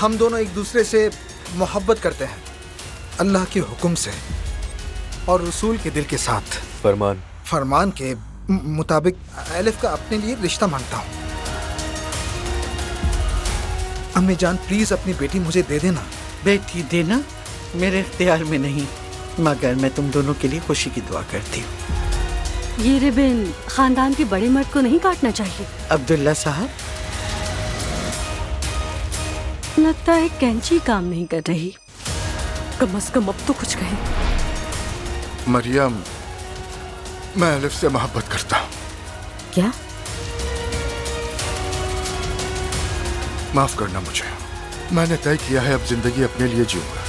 हम दोनों एक दूसरे से मोहब्बत करते हैं, अल्लाह के हुक्म से और रसूल के दिल के साथ। फरमान के मुताबिक अलिफ का अपने लिए रिश्ता मांगता हूँ। अम्मी जान प्लीज अपनी बेटी मुझे दे देना। बेटी देना मेरे इख्तियार में नहीं, मगर मैं तुम दोनों के लिए खुशी की दुआ करती हूँ। ये रिबन खानदान के बड़े मर्द को नहीं काटना चाहिए। अब्दुल्ला साहब, लगता है कैंची काम नहीं कर रही। कम से कम अब तो कुछ कहे। मरियम, मैं अलिफ से मोहब्बत करता हूँ। क्या? माफ करना मुझे, मैंने तय किया है अब जिंदगी अपने लिए जीऊंगा।